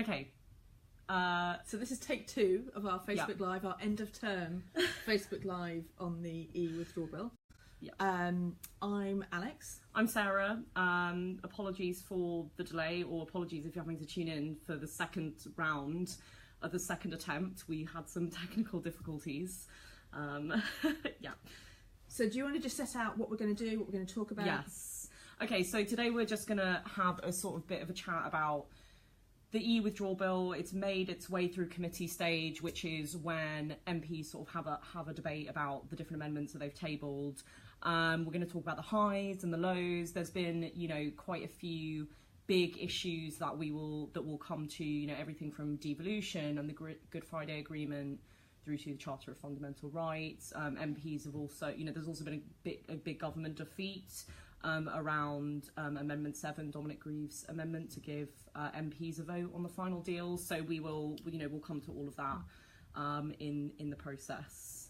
Okay. So this is take 2 of our Facebook Live, our end of term Facebook Live on the EU Withdrawal Bill. I'm Alex. I'm Sarah. Apologies for the delay, or apologies if you're having to tune in for the second round of the second attempt. We had some technical difficulties. So do you want to just set out what we're going to do, what we're going to talk about? Yes. Okay, so today we're just going to have a sort of bit of a chat about the EU Withdrawal Bill. It's made its way through committee stage, which is when MPs sort of have a debate about the different amendments that they've tabled. We're going to talk about the highs and the lows. There's been, quite a few big issues that will come to, everything from devolution and the Good Friday Agreement through to the Charter of Fundamental Rights. MPs have also, there's also been a big government defeat around Amendment 7, Dominic Grieve's amendment to give MPs a vote on the final deal. So we'll come to all of that in the process.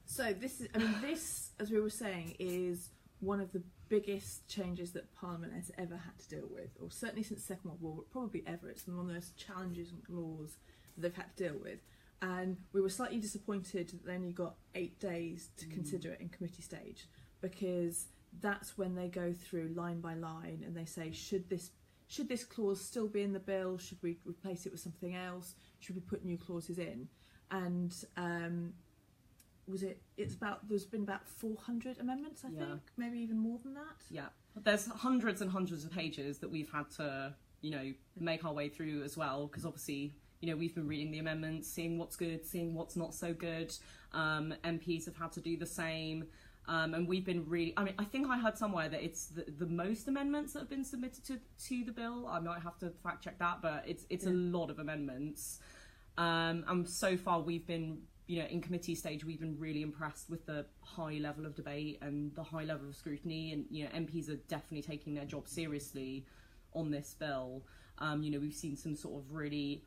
So this, as we were saying, is one of the biggest changes that Parliament has ever had to deal with, or certainly since the Second World War, but probably ever. It's one of the most challenging laws that they've had to deal with. And we were slightly disappointed that they only got 8 days to consider it in committee stage, because that's when they go through line by line and they say, should this clause still be in the bill? Should we replace it with something else? Should we put new clauses in? And there's been about 400 amendments, I think, maybe even more than that. Yeah, there's hundreds and hundreds of pages that we've had to, make our way through as well, because obviously, we've been reading the amendments, seeing what's good, seeing what's not so good. MPs have had to do the same. And we've been really, I think I heard somewhere that it's the most amendments that have been submitted to the bill. I might have to fact check that, but it's a lot of amendments. And so far we've been, in committee stage, we've been really impressed with the high level of debate and the high level of scrutiny. And, MPs are definitely taking their job seriously on this bill. We've seen some sort of really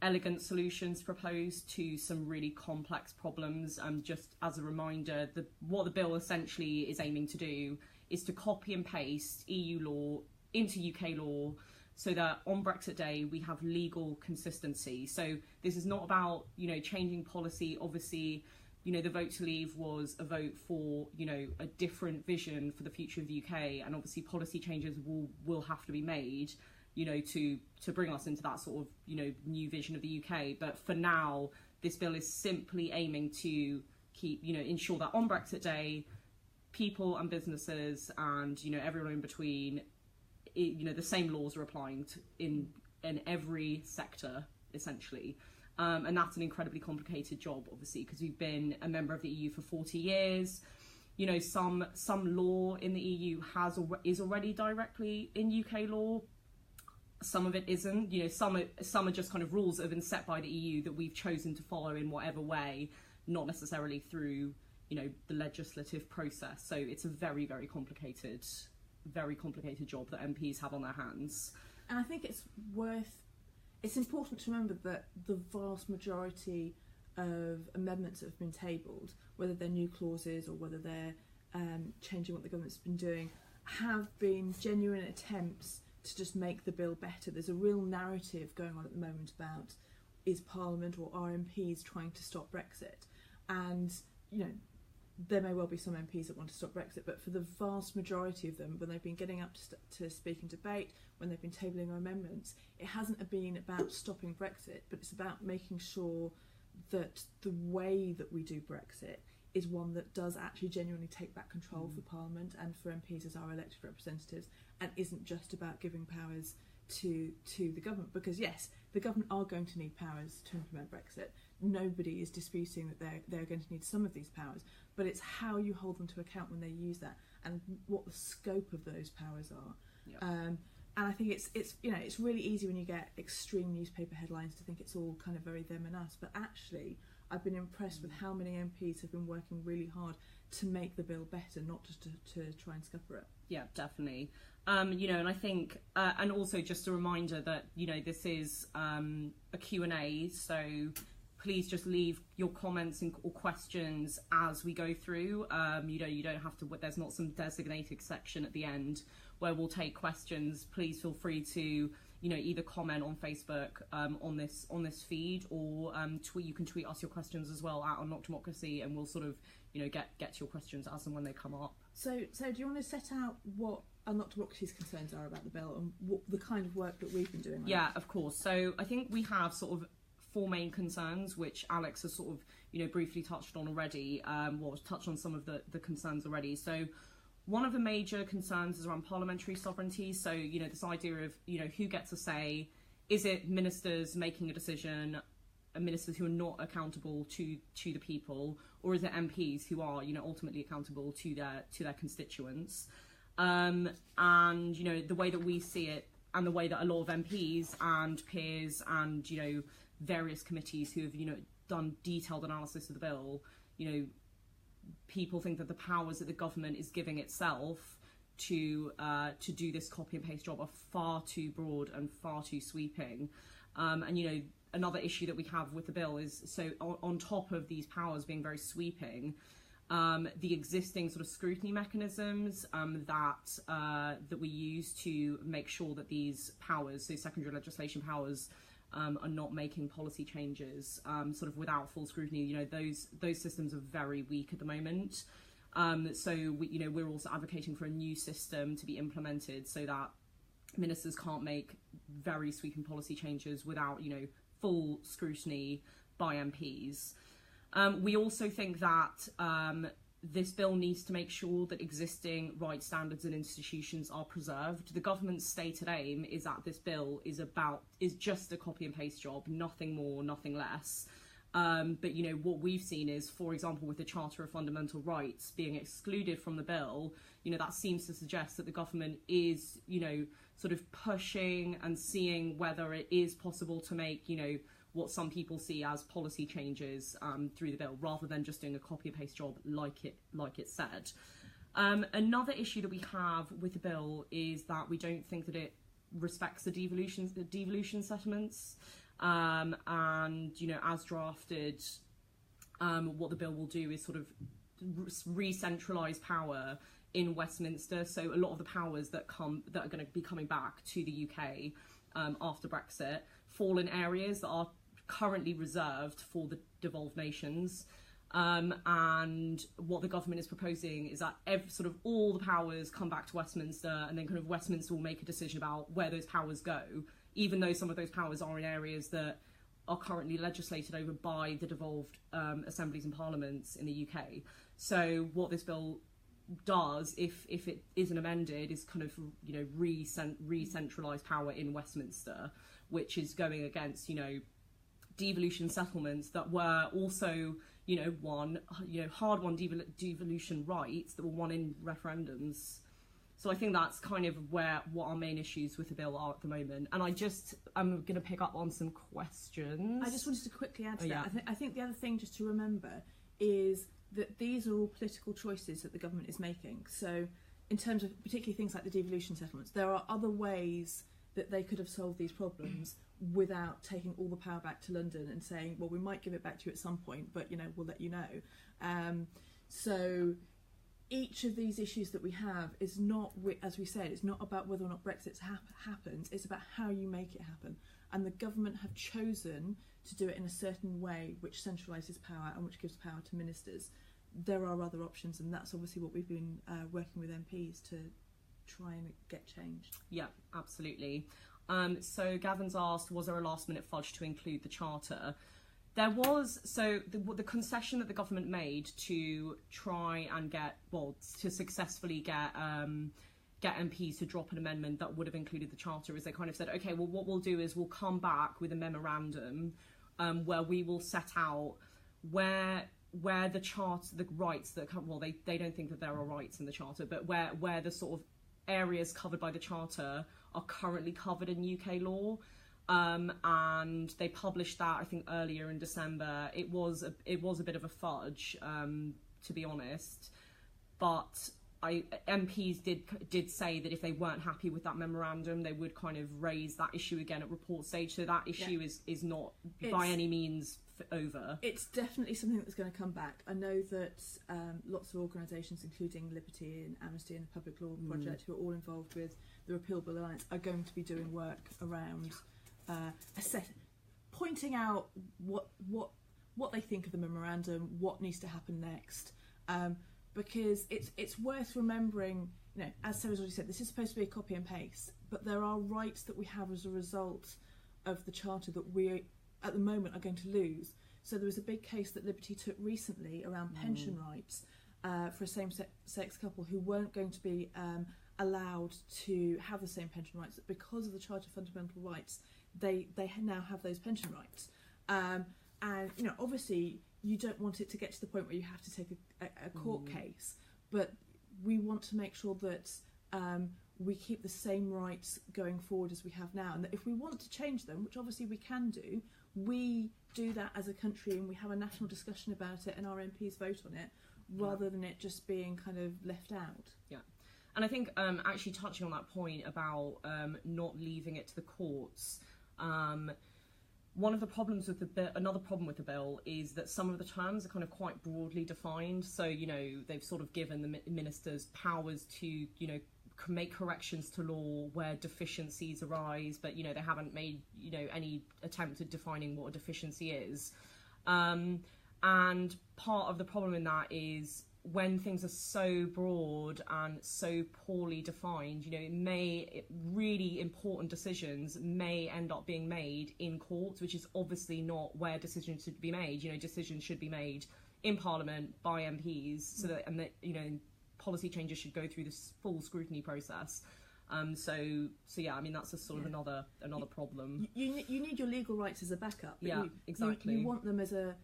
elegant solutions proposed to some really complex problems. Just as a reminder, what the bill essentially is aiming to do is to copy and paste EU law into UK law, so that on Brexit Day we have legal consistency. So this is not about changing policy. Obviously, the vote to leave was a vote for a different vision for the future of the UK, and obviously policy changes will have to be made to bring us into that sort of new vision of the UK. But for now, this bill is simply aiming to keep ensure that on Brexit Day, people and businesses and everyone in between, the same laws are applying in every sector essentially. And that's an incredibly complicated job, obviously, because we've been a member of the EU for 40 years. Some law in the EU is already directly in UK law. Some of it isn't. Some are just kind of rules that have been set by the EU that we've chosen to follow in whatever way, not necessarily through the legislative process. So it's a very, very complicated job that MPs have on their hands. And I think it's important to remember that the vast majority of amendments that have been tabled, whether they're new clauses or whether they're changing what the government's been doing, have been genuine attempts to just make the bill better. There's a real narrative going on at the moment about, is Parliament or are MPs trying to stop Brexit? And there may well be some MPs that want to stop Brexit, but for the vast majority of them, when they've been getting up to speak in debate, when they've been tabling amendments, it hasn't been about stopping Brexit, but it's about making sure that the way that we do Brexit is one that does actually genuinely take back control for Parliament and for MPs as our elected representatives, and isn't just about giving powers to the government. Because yes, the government are going to need powers to implement Brexit. Nobody is disputing that they're going to need some of these powers, but it's how you hold them to account when they use that, and what the scope of those powers are. Yep. And I think it's really easy when you get extreme newspaper headlines to think it's all kind of very them and us, but actually I've been impressed with how many MPs have been working really hard to make the bill better, not just to try and scupper it. Yeah, definitely. And I think, and also just a reminder that, this is a Q&A, so please just leave your comments or questions as we go through. You don't have to, there's not some designated section at the end where we'll take questions. Please feel free to you know, either comment on Facebook on this feed, or you can tweet us your questions as well at Unlock Democracy, and we'll sort of, you know, get to your questions as and when they come up. So do you want to set out what Unlock Democracy's concerns are about the bill and what the kind of work that we've been doing? Yeah, of course. So I think we have sort of 4 main concerns, which Alex has sort of, you know, briefly touched on already. Touched on some of the concerns already. So one of the major concerns is around parliamentary sovereignty. So, you know, this idea of, you know, who gets a say. Is it ministers making a decision, ministers who are not accountable to the people, or is it MPs who are, you know, ultimately accountable to their constituents? And, you know, the way that we see it, and the way that a lot of MPs and peers and, you know, various committees who have, you know, done detailed analysis of the bill, you know, people think that the powers that the government is giving itself to do this copy and paste job are far too broad and far too sweeping. And, you know, another issue that we have with the bill is, so on top of these powers being very sweeping, the existing sort of scrutiny mechanisms that we use to make sure that these powers, so secondary legislation powers, are not making policy changes sort of without full scrutiny. You know, those systems are very weak at the moment. So we're also advocating for a new system to be implemented so that ministers can't make very sweeping policy changes without, you know, full scrutiny by MPs. We also think that this bill needs to make sure that existing rights standards and institutions are preserved. The government's stated aim is that this bill is just a copy and paste job, nothing more, nothing less. But, you know, what we've seen is, for example, with the Charter of Fundamental Rights being excluded from the bill, you know, that seems to suggest that the government is, you know, sort of pushing and seeing whether it is possible to make, you know, what some people see as policy changes through the bill, rather than just doing a copy and paste job like it said. Another issue that we have with the bill is that we don't think that it respects the devolution settlements, and, you know, as drafted, what the bill will do is sort of re-centralise power in Westminster. So a lot of the powers that are going to be coming back to the UK after Brexit fall in areas that are currently reserved for the devolved nations. And what the government is proposing is that sort of all the powers come back to Westminster, and then kind of Westminster will make a decision about where those powers go, even though some of those powers are in areas that are currently legislated over by the devolved assemblies and parliaments in the UK. So what this bill does, if it isn't amended, is kind of, you know, re-centralise power in Westminster, which is going against, you know, devolution settlements that were also, you know, hard-won devolution rights that were won in referendums. So I think that's kind of what our main issues with the bill are at the moment. And I'm going to pick up on some questions. I just wanted to quickly add to that. I think the other thing just to remember is that these are all political choices that the government is making. So in terms of particularly things like the devolution settlements, there are other ways that they could have solved these problems without taking all the power back to London and saying, well, we might give it back to you at some point, but, you know, we'll let you know. So each of these issues that we have is not, as we said, it's not about whether or not Brexit happens, it's about how you make it happen. And the government have chosen to do it in a certain way which centralises power and which gives power to ministers. There are other options, and that's obviously what we've been working with MPs to try and get changed. Yeah, absolutely. So Gavin's asked, was there a last-minute fudge to include the Charter? There was. So the concession that the government made to try and to successfully get MPs to drop an amendment that would have included the Charter is they kind of said, okay, well, what we'll do is we'll come back with a memorandum where we will set out where the Charter, the rights that come, well, they don't think that there are rights in the Charter, but where the sort of areas covered by the Charter are currently covered in UK law. And they published that, I think, earlier in December. It was a bit of a fudge, to be honest, but MPs did say that if they weren't happy with that memorandum, they would kind of raise that issue again at report stage. So that issue is not by any means over. It's definitely something that's going to come back. I know that lots of organisations, including Liberty and Amnesty and the Public Law Project, who are all involved with the Repealable Alliance are going to be doing work around pointing out what they think of the memorandum, what needs to happen next, because it's worth remembering. You know, as Sarah's already said, this is supposed to be a copy and paste, but there are rights that we have as a result of the Charter that we, at the moment, are going to lose. So there was a big case that Liberty took recently around pension rights for a same-sex couple who weren't going to be allowed to have the same pension rights. Because of the Charter of Fundamental Rights, they now have those pension rights. And, you know, obviously, you don't want it to get to the point where you have to take a court case, but we want to make sure that we keep the same rights going forward as we have now, and that if we want to change them, which obviously we can do, we do that as a country and we have a national discussion about it and our MPs vote on it, rather than it just being kind of left out. Yeah. And I think actually touching on that point about not leaving it to the courts, one of the problems with the bill, another problem with the bill, is that some of the terms are kind of quite broadly defined. So, you know, they've sort of given the ministers powers to, you know, make corrections to law where deficiencies arise, but, you know, they haven't made, you know, any attempt at defining what a deficiency is. And part of the problem in that is when things are so broad and so poorly defined, you know, really important decisions may end up being made in courts, which is obviously not where decisions should be made. You know, decisions should be made in Parliament by MPs, so that, and that, you know, policy changes should go through this full scrutiny process. So yeah, I mean, that's a sort of another problem. You need your legal rights as a backup. Yeah, exactly. You want them as a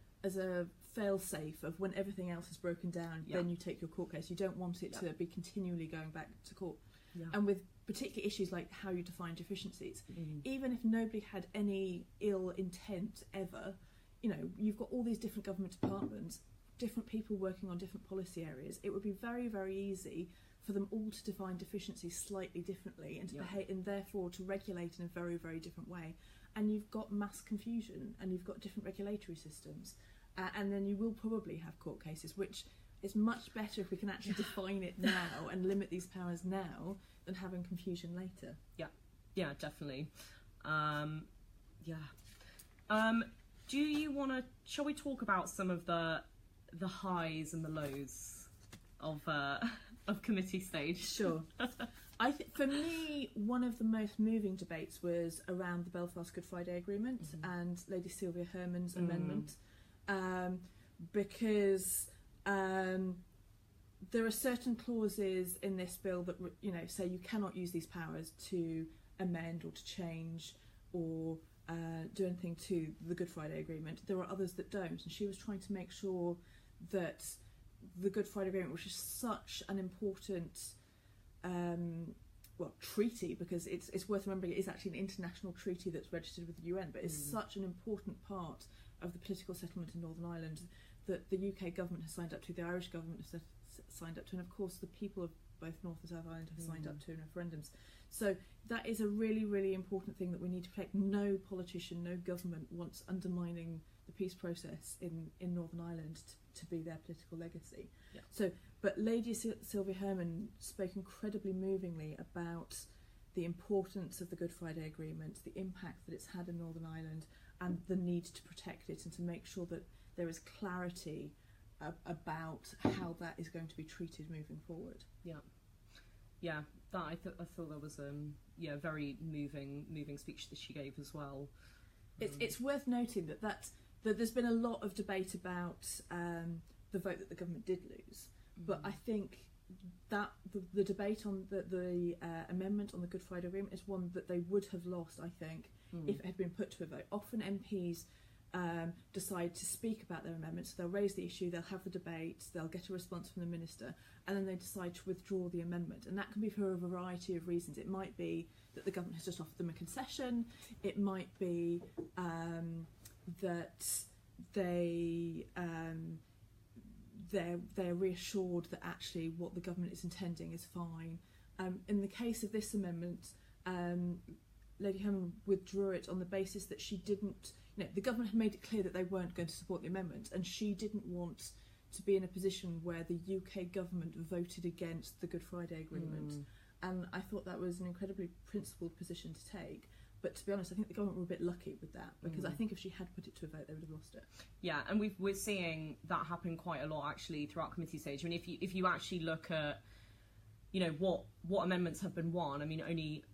fail-safe of when everything else is broken down, then you take your court case. You don't want it to be continually going back to court. Yeah. And with particular issues like how you define deficiencies, even if nobody had any ill intent ever, you know, you've got all these different government departments, different people working on different policy areas. It would be very, very easy for them all to define deficiencies slightly differently and to behave, and therefore to regulate in a very, very different way. And you've got mass confusion, and you've got different regulatory systems. And then you will probably have court cases, which is much better if we can actually define it now and limit these powers now than having confusion later. Yeah, definitely. Do you want to? Shall we talk about some of the highs and the lows of committee stage? Sure. For me, one of the most moving debates was around the Belfast Good Friday Agreement and Lady Sylvia Herman's amendment. Because there are certain clauses in this bill that, you know, say you cannot use these powers to amend or to change or do anything to the Good Friday Agreement. There are others that don't, and she was trying to make sure that the Good Friday Agreement, which is such an important treaty, because it's worth remembering it is actually an international treaty that's registered with the UN, but it's such an important part of the political settlement in Northern Ireland that the UK government has signed up to, the Irish government has signed up to, and of course the people of both North and South Ireland have signed up to in referendums. So that is a really, really important thing that we need to protect. No politician, no government wants undermining the peace process in Northern Ireland to be their political legacy. Yeah. So, but Lady Sylvia Herman spoke incredibly movingly about the importance of the Good Friday Agreement, the impact that it's had in Northern Ireland, and the need to protect it and to make sure that there is clarity about how that is going to be treated moving forward. Yeah, that I thought that was a very moving speech that she gave as well. It's worth noting that there's been a lot of debate about the vote that the government did lose, but I think that the debate on the amendment on the Good Friday Agreement is one that they would have lost, I think, if it had been put to a vote. Often MPs decide to speak about their amendments. They'll raise the issue, they'll have the debate, they'll get a response from the minister, and then they decide to withdraw the amendment. And that can be for a variety of reasons. It might be that the government has just offered them a concession. It might be that they're reassured that actually what the government is intending is fine. In the case of this amendment, Lady Herman withdrew it on the basis that she didn't, the government had made it clear that they weren't going to support the amendment, and she didn't want to be in a position where the UK government voted against the Good Friday Agreement. and I thought that was an incredibly principled position to take. But to be honest, I think the government were a bit lucky with that, because I think if she had put it to a vote, they would have lost it. Yeah, and we're seeing that happen quite a lot actually throughout committee stage. I mean, if you actually look at, you know, what amendments have been won. I mean,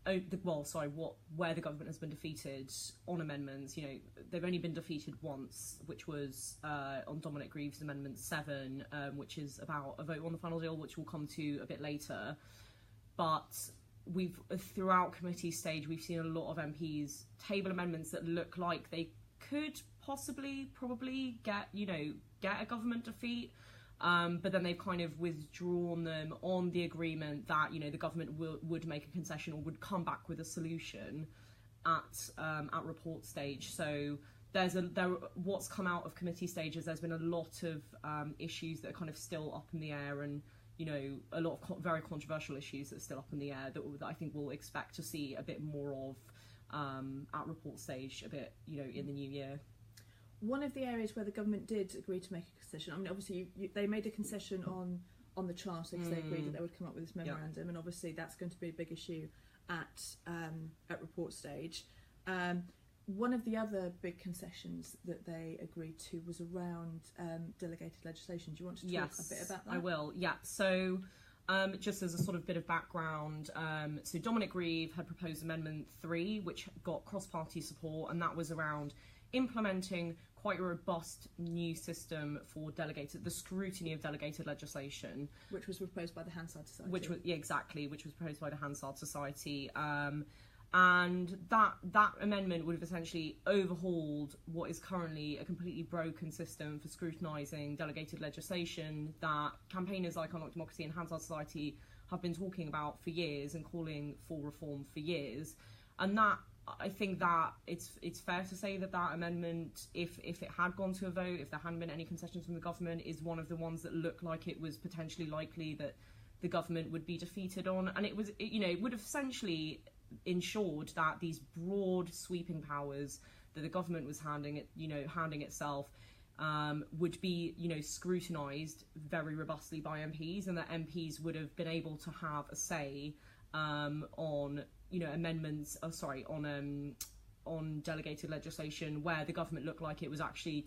where the government has been defeated on amendments. You know, they've only been defeated once, which was on Dominic Grieve's Amendment 7, which is about a vote on the final deal, which we'll come to a bit later. But throughout committee stage, we've seen a lot of MPs table amendments that look like they could probably get a government defeat, but then they've kind of withdrawn them on the agreement that, you know, the government would make a concession or would come back with a solution at report stage. So what's come out of committee stages, there's been a lot of issues that are kind of still up in the air, and you know, a lot of very controversial issues that are still up in the air that I think we'll expect to see a bit more of at report stage a bit, you know, in the new year. One of the areas where the government did agree to make a concession, I mean, obviously they made a concession on the charter because they agreed that they would come up with this memorandum, and obviously that's going to be a big issue at report stage. One of the other big concessions that they agreed to was around delegated legislation. Do you want to talk a bit about that? I will, yeah. So just as a sort of bit of background, so Dominic Grieve had proposed Amendment 3, which got cross-party support, and that was around implementing quite a robust new system for the scrutiny of delegated legislation. Which was proposed by the Hansard Society. Which was proposed by the Hansard Society. And that amendment would have essentially overhauled what is currently a completely broken system for scrutinising delegated legislation that campaigners like Unlock Democracy and Hansard Society have been talking about for years and calling for reform for years. And that, I think that it's fair to say that amendment, if it had gone to a vote, if there hadn't been any concessions from the government, is one of the ones that looked like it was potentially likely that the government would be defeated on. And it would have essentially ensured that these broad sweeping powers that the government was handing itself would be, you know, scrutinised very robustly by MPs, and that MPs would have been able to have a say on, you know, amendments. On delegated legislation where the government looked like it was actually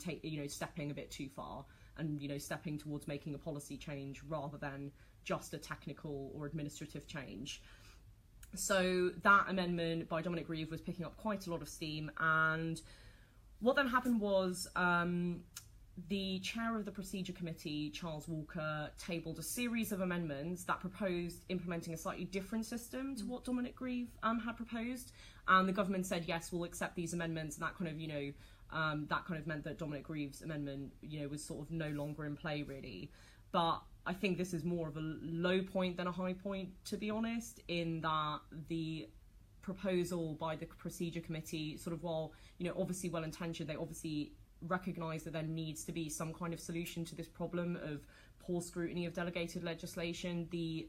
stepping a bit too far, and, you know, stepping towards making a policy change rather than just a technical or administrative change. So that amendment by Dominic Grieve was picking up quite a lot of steam, and what then happened was the chair of the procedure committee, Charles Walker, tabled a series of amendments that proposed implementing a slightly different system to what Dominic Grieve had proposed, and the government said, yes, we'll accept these amendments, and that kind of meant that Dominic Grieve's amendment, you know, was sort of no longer in play really. But I think this is more of a low point than a high point, to be honest, in that the proposal by the procedure committee, sort of, while, you know, obviously well-intentioned, they obviously recognise that there needs to be some kind of solution to this problem of poor scrutiny of delegated legislation. The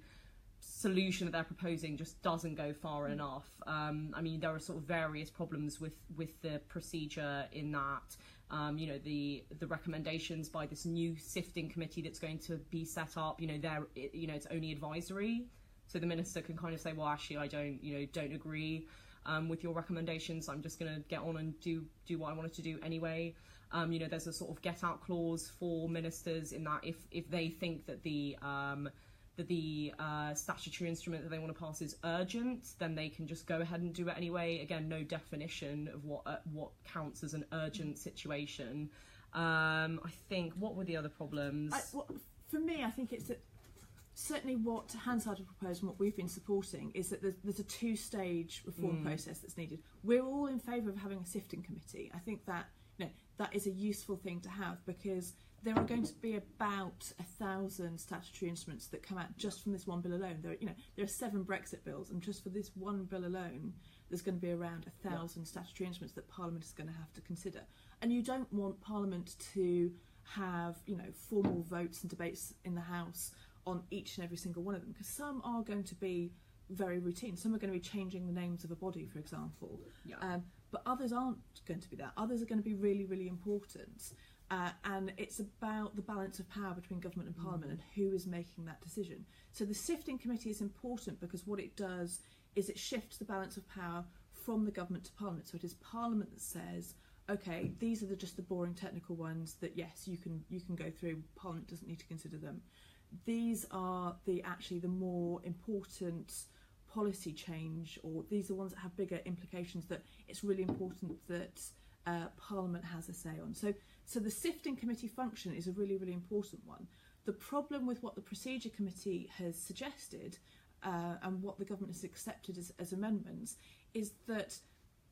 solution that they're proposing just doesn't go far enough. I mean, there are sort of various problems with the procedure in that, you know, the recommendations by this new sifting committee that's going to be set up, you know, it's only advisory, so the minister can kind of say, well, actually, I don't agree with your recommendations. I'm just going to get on and do what I wanted to do anyway. You know, there's a sort of get out clause for ministers in that if they think that the statutory instrument that they want to pass is urgent, then they can just go ahead and do it anyway. Again, no definition of what counts as an urgent situation. I think, what were the other problems? For me, I think it's that certainly what Hansard have proposed and what we've been supporting is that there's a two-stage reform process that's needed. We're all in favour of having a sifting committee. I think that, you know, that is a useful thing to have, because there are going to be about 1,000 statutory instruments that come out just from this one bill alone. There are 7 Brexit bills, and just for this one bill alone, there's going to be around 1,000 statutory instruments that Parliament is going to have to consider. And you don't want Parliament to have, you know, formal votes and debates in the House on each and every single one of them, because some are going to be very routine. Some are going to be changing the names of a body, for example. But others aren't going to be that. Others are going to be really, really important. and it's about the balance of power between government and Parliament and who is making that decision. So the sifting committee is important because what it does is it shifts the balance of power from the government to Parliament. So it is Parliament that says, okay, these are just the boring technical ones that yes, you can go through. Parliament doesn't need to consider them. These are the more important policy change, or these are ones that have bigger implications that it's really important that Parliament has a say on. So the sifting committee function is a really, really important one. The problem with what the procedure committee has suggested and what the government has accepted as amendments is that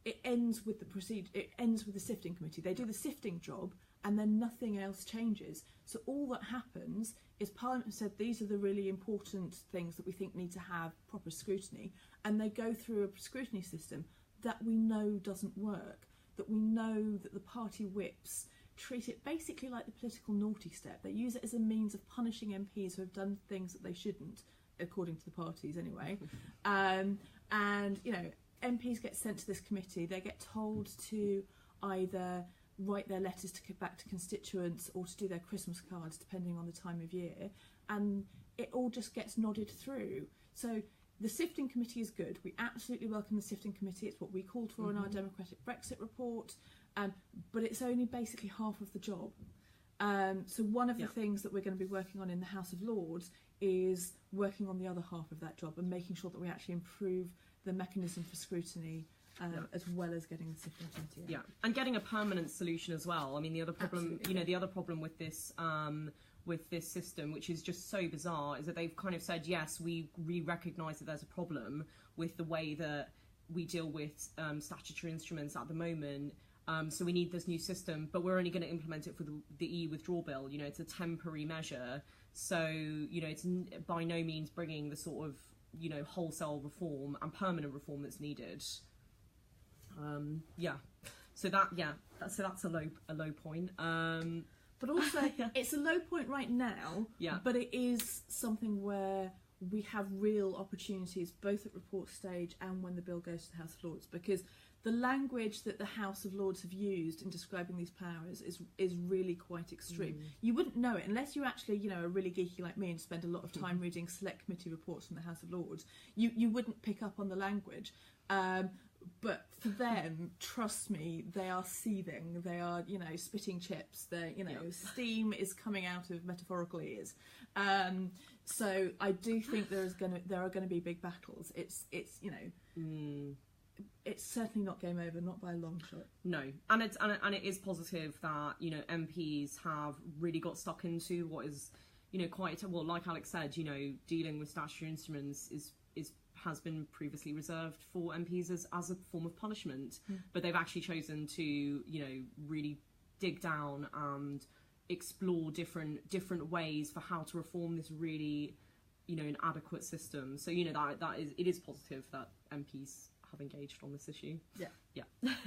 it ends with the sifting committee. They do the sifting job and then nothing else changes. So all that happens is Parliament has said these are the really important things that we think need to have proper scrutiny, and they go through a scrutiny system that we know doesn't work, that we know that the party whips treat it basically like the political naughty step. They use it as a means of punishing MPs who have done things that they shouldn't, according to the parties anyway. And, MPs get sent to this committee. They get told to either write their letters to get back to constituents or to do their Christmas cards, depending on the time of year. And it all just gets nodded through. So the sifting committee is good. We absolutely welcome the sifting committee. It's what we called for in our Democratic Brexit report. But it's only basically half of the job. So one of the things that we're going to be working on in the House of Lords is working on the other half of that job and making sure that we actually improve the mechanism for scrutiny as well as getting the sifting committee in. Yeah, and getting a permanent solution as well. I mean, the other problem, the other problem with this system, which is just so bizarre, is that they've kind of said, yes, we recognise that there's a problem with the way that we deal with statutory instruments at the moment. So we need this new system, but we're only going to implement it for the EU Withdrawal Bill. It's a temporary measure. So, it's by no means bringing the sort of, wholesale reform and permanent reform that's needed. So that's a low point. But also, it's a low point right now, but it is something where we have real opportunities both at report stage and when the bill goes to the House of Lords, because the language that the House of Lords have used in describing these powers is really quite extreme. You wouldn't know it unless you actually, are really geeky like me and spend a lot of time reading select committee reports from the House of Lords. You wouldn't pick up on the language. But for them, trust me, they are seething. They are, spitting chips. Steam is coming out of metaphorical ears. So I do think there are going to be big battles. It's certainly not game over, not by a long shot. No, and it is positive that MPs have really got stuck into what is quite well, like Alex said, dealing with statutory instruments has been previously reserved for MPs as a form of punishment, but they've actually chosen to really dig down and explore different ways for how to reform this really inadequate system. So it is positive that MPs have engaged on this issue.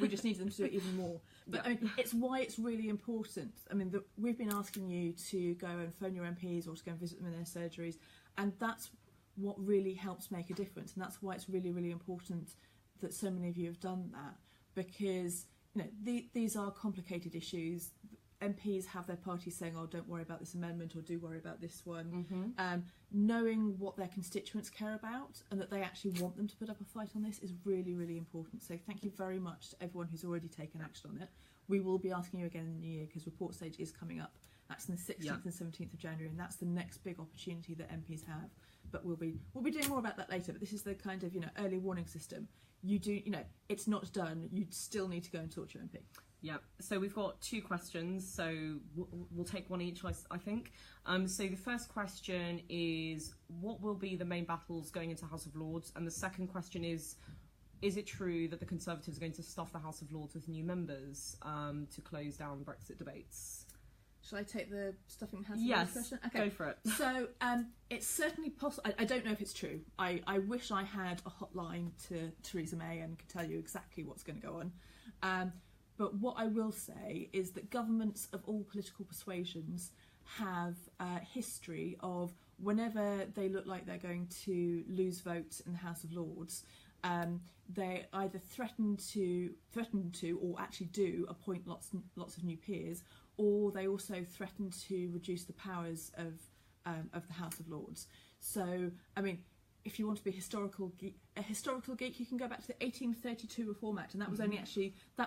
We just need them to do it even more. But I mean, it's why it's really important. I mean, we've been asking you to go and phone your MPs or to go and visit them in their surgeries, and that's what really helps make a difference. And that's why it's really, really important that so many of you have done that, because these are complicated issues. MPs have their parties saying, oh, don't worry about this amendment, or do worry about this one. Knowing what their constituents care about and that they actually want them to put up a fight on this is really, really important. So thank you very much to everyone who's already taken action on it. We will be asking you again in the new year, because report stage is coming up. That's on the 16th and 17th of January, and that's the next big opportunity that MPs have. But we'll be doing more about that later. But this is the kind of early warning system. You do it's not done. You still need to go and talk to your MP. Yeah, so we've got two questions, so we'll take one each, I think. So the first question is, what will be the main battles going into House of Lords? And the second question is it true that the Conservatives are going to stuff the House of Lords with new members to close down Brexit debates? Shall I take the stuffing the House of Lords question? Okay. Go for it. So it's certainly possible. I don't know if it's true. I wish I had a hotline to Theresa May and could tell you exactly what's going to go on. But what I will say is that governments of all political persuasions have a history of whenever they look like they're going to lose votes in the House of Lords, They either threaten to or actually do appoint lots of new peers, or they also threaten to reduce the powers of the House of Lords. So, I mean, if you want to be a historical geek, you can go back to the 1832 Reform Act, and that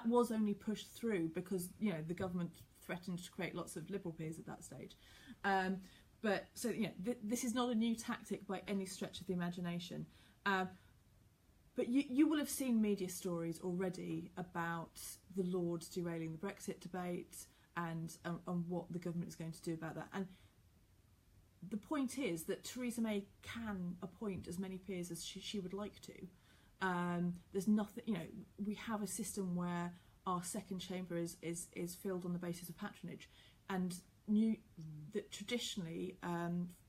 was only pushed through because the government threatened to create lots of Liberal peers at that stage. But so this is not a new tactic by any stretch of the imagination. But you will have seen media stories already about the Lords derailing the Brexit debate and what the government is going to do about that. And the point is that Theresa May can appoint as many peers as she would like to. There's nothing, we have a system where our second chamber is filled on the basis of patronage, and that traditionally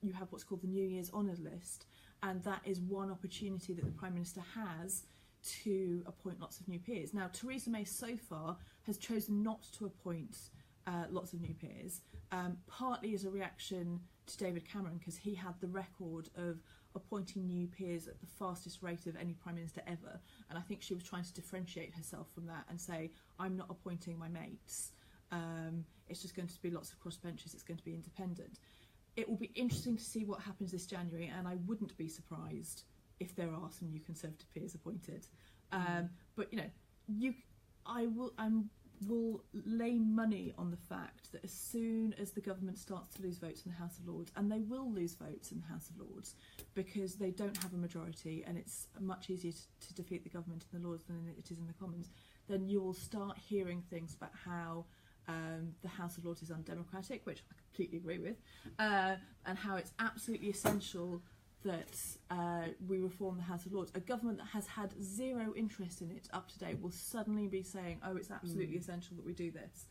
you have what's called the New Year's Honours List, and that is one opportunity that the Prime Minister has to appoint lots of new peers. Now, Theresa May so far has chosen not to appoint lots of new peers, partly as a reaction to David Cameron, because he had the record of appointing new peers at the fastest rate of any Prime Minister ever, and I think she was trying to differentiate herself from that and say, I'm not appointing my mates, it's just going to be lots of crossbenchers, it's going to be independent. It will be interesting to see what happens this January, and I wouldn't be surprised if there are some new Conservative peers appointed. But I will lay money on the fact that as soon as the government starts to lose votes in the House of Lords, and they will lose votes in the House of Lords because they don't have a majority, and it's much easier to defeat the government in the Lords than it is in the Commons, then you will start hearing things about how the House of Lords is undemocratic, which I completely agree with, and how it's absolutely essential that we reform the House of Lords. A government that has had zero interest in it up to date will suddenly be saying, oh, it's absolutely essential that we do this.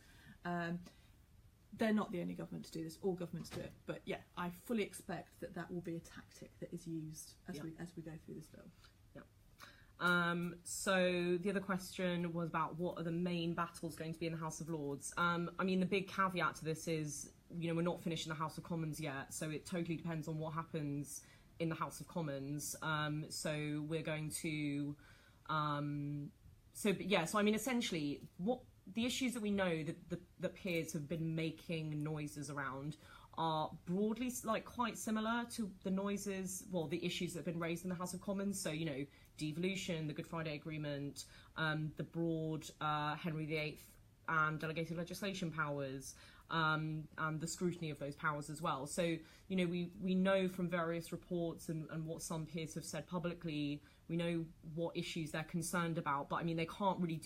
They're not the only government to do this, all governments do it, but yeah, I fully expect that will be a tactic that is used as we go through this bill. So the other question was about what are the main battles going to be in the House of Lords. I mean, the big caveat to this is, we're not finished in the House of Commons yet, so it totally depends on what happens in the House of Commons. So we're going to... So I mean, essentially, what the issues that we know that the peers have been making noises around are broadly quite similar to the issues that have been raised in the House of Commons. So, devolution, the Good Friday Agreement, the broad Henry VIII and delegated legislation powers, and the scrutiny of those powers as well. So, we know from various reports and what some peers have said publicly, we know what issues they're concerned about, but I mean, they can't really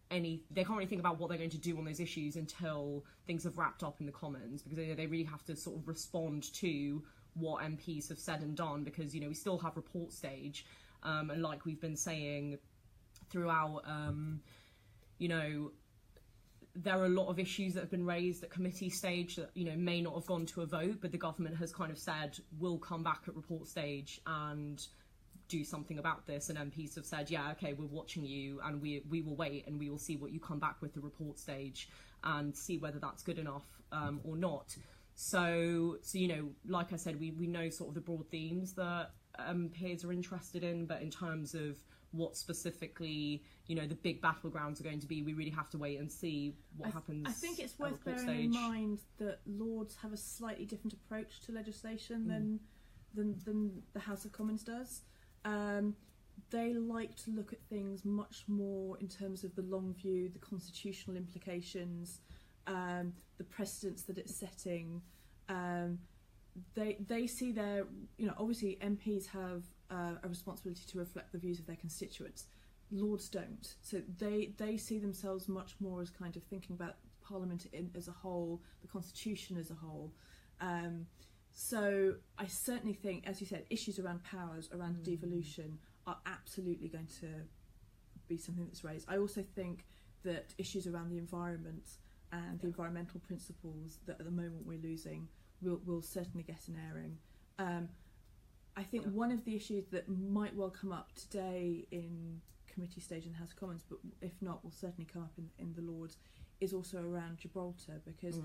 think about what they're going to do on those issues until things have wrapped up in the Commons, because they really have to sort of respond to what MPs have said and done, because we still have report stage, and like we've been saying throughout, there are a lot of issues that have been raised at committee stage that may not have gone to a vote, but the government has kind of said we'll come back at report stage and do something about this, and MPs have said, yeah, okay, we're watching you, and we will wait and we will see what you come back with the report stage and see whether that's good enough or not. So like I said, we know sort of the broad themes that peers are interested in, but in terms of what specifically the big battlegrounds are going to be, we really have to wait and see what happens. I think it's worth bearing in mind that Lords have a slightly different approach to legislation than the House of Commons does. They like to look at things much more in terms of the long view, the constitutional implications, the precedents that it's setting. They see their, obviously MPs have a responsibility to reflect the views of their constituents. Lords don't. So they see themselves much more as kind of thinking about Parliament as a whole, the Constitution as a whole. So I certainly think, as you said, issues around powers, around devolution are absolutely going to be something that's raised. I also think that issues around the environment and the environmental principles that at the moment we're losing will certainly get an airing. I think one of the issues that might well come up today in committee stage in the House of Commons, but if not, will certainly come up in the Lords, is also around Gibraltar, because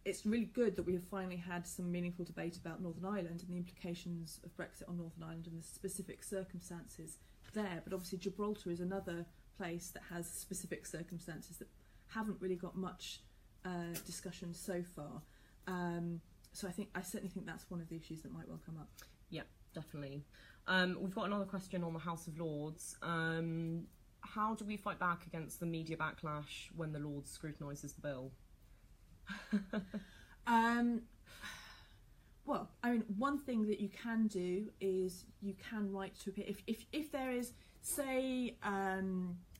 it's really good that we have finally had some meaningful debate about Northern Ireland and the implications of Brexit on Northern Ireland and the specific circumstances there. But obviously Gibraltar is another place that has specific circumstances that haven't really got much discussion so far. So I certainly think that's one of the issues that might well come up. Yeah, definitely. We've got another question on the House of Lords. How do we fight back against the media backlash when the Lords scrutinises the bill? Well, I mean, one thing that you can do is you can write to appear. If there is, say,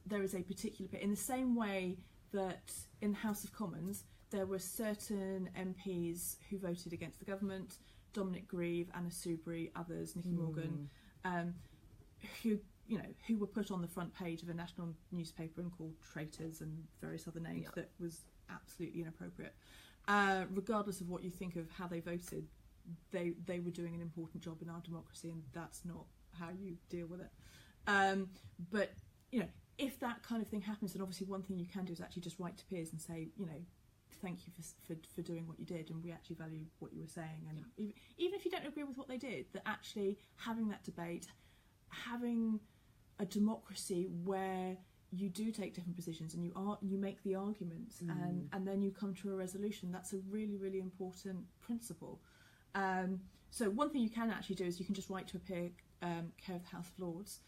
there is a particular bit, in the same way that in the House of Commons there were certain MPs who voted against the government, Dominic Grieve, Anna Soubry, others, Nicky Morgan, who were put on the front page of a national newspaper and called traitors and various other names that was absolutely inappropriate. Regardless of what you think of how they voted, they were doing an important job in our democracy, and that's not how you deal with it. But if that kind of thing happens, then obviously one thing you can do is actually just write to peers and say, thank you for doing what you did, and we actually value what you were saying. And even if you don't agree with what they did, that actually having that debate, having a democracy where you do take different positions and you make the arguments and then you come to a resolution, that's a really, really important principle. So one thing you can actually do is you can just write to appear care of the House of Lords.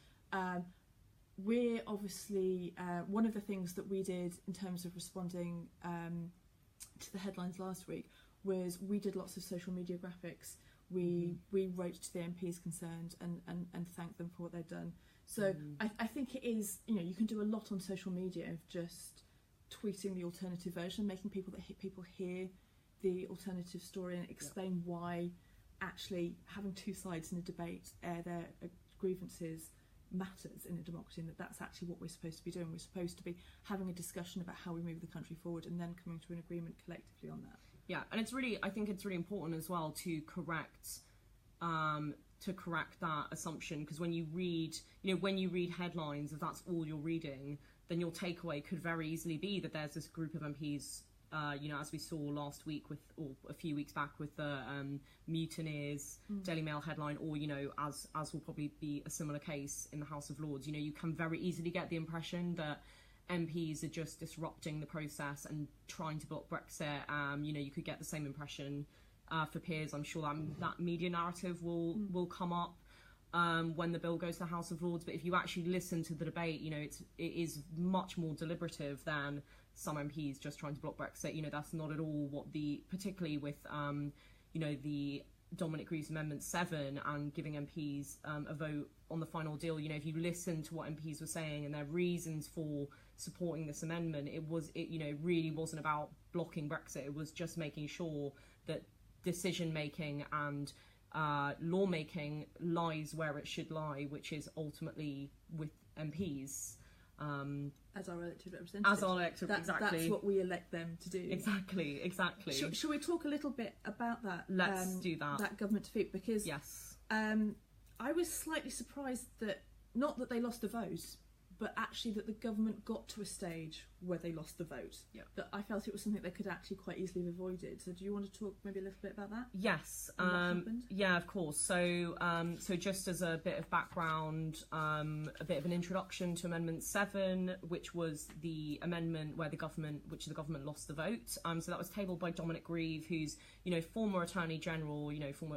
We're obviously one of the things that we did in terms of responding to the headlines last week was we did lots of social media graphics. We wrote to the MPs concerned and thanked them for what they've done. So I think it is, you can do a lot on social media of just tweeting the alternative version, making people hear the alternative story and explain why actually having two sides in a debate, their grievances matters in a democracy, and that's actually what we're supposed to be doing. We're supposed to be having a discussion about how we move the country forward and then coming to an agreement collectively on that. Yeah, and I think it's really important as well to correct that assumption, because when you read headlines, if that's all you're reading, then your takeaway could very easily be that there's this group of MPs, as we saw last week or a few weeks back with the mutineers Daily Mail headline, or as will probably be a similar case in the House of Lords. You can very easily get the impression that MPs are just disrupting the process and trying to block Brexit. You could get the same impression for peers. I'm sure that media narrative will come up when the bill goes to the House of Lords. But if you actually listen to the debate, it is much more deliberative than some MPs just trying to block Brexit. That's not at all what particularly with the Dominic Grieve's Amendment 7 and giving MPs a vote on the final deal. If you listen to what MPs were saying and their reasons for supporting this amendment, it really wasn't about blocking Brexit. It was just making sure that decision making and lawmaking lies where it should lie, which is ultimately with MPs. As our elected representatives. Exactly. That's what we elect them to do. Exactly. Shall we talk a little bit about that? Let's do that. That government defeat, because yes, I was slightly surprised that, not that they lost the vote, but actually that the government got to a stage where they lost the vote. Yeah. That I felt it was something they could actually quite easily have avoided. So do you want to talk maybe a little bit about that? Yes. What happened? Yeah, of course. So just as a bit of background, a bit of an introduction to Amendment 7, which was the amendment where the government lost the vote. So that was tabled by Dominic Grieve, who's former Attorney General,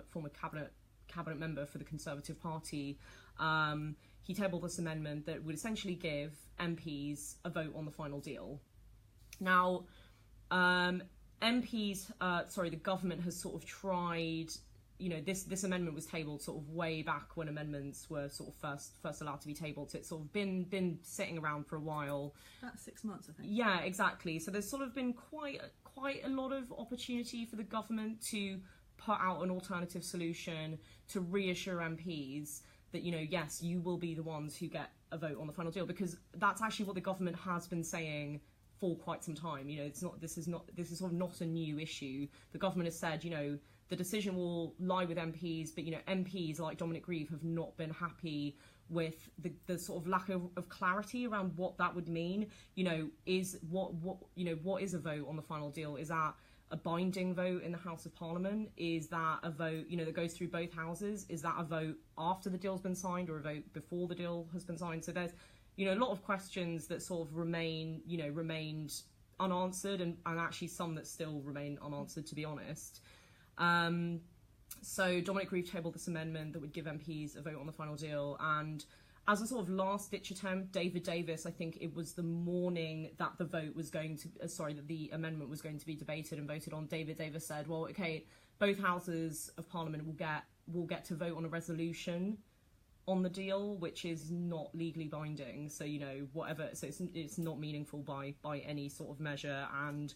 former cabinet member for the Conservative Party. He tabled this amendment that would essentially give MPs a vote on the final deal. Now, the government has sort of tried, this amendment was tabled sort of way back when amendments were sort of first allowed to be tabled. So it's sort of been sitting around for a while. About 6 months, I think. Yeah, exactly. So there's sort of been quite a lot of opportunity for the government to put out an alternative solution to reassure MPs that, yes, you will be the ones who get a vote on the final deal, because that's actually what the government has been saying for quite some time. This is sort of not a new issue. The government has said, the decision will lie with MPs, but MPs like Dominic Grieve have not been happy with the sort of lack of clarity around what that would mean. What is a vote on the final deal? Is that a binding vote in the House of Parliament? Is that a vote, that goes through both houses? Is that a vote after the deal's been signed or a vote before the deal has been signed? So there's, a lot of questions that sort of remained unanswered, and actually some that still remain unanswered, to be honest. So Dominic Grieve tabled this amendment that would give MPs a vote on the final deal, and as a sort of last-ditch attempt, David Davis, I think it was the morning that the vote was going to, that the amendment was going to be debated and voted on, David Davis said, well, okay, both houses of Parliament will get to vote on a resolution on the deal, which is not legally binding. So, whatever, so it's not meaningful by any sort of measure. And,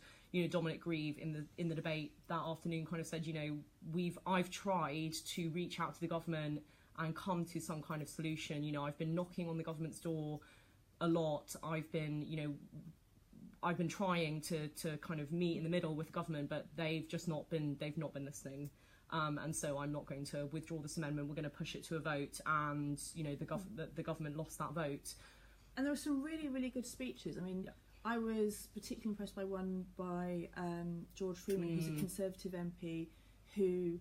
Dominic Grieve in the debate that afternoon kind of said, I've tried to reach out to the government and come to some kind of solution. I've been knocking on the government's door a lot. I've been trying to kind of meet in the middle with government, but they've not been listening. And so I'm not going to withdraw this amendment. We're going to push it to a vote, and the government lost that vote. And there were some really, really good speeches. I mean, I was particularly impressed by one by George Freeman, who's a Conservative MP, who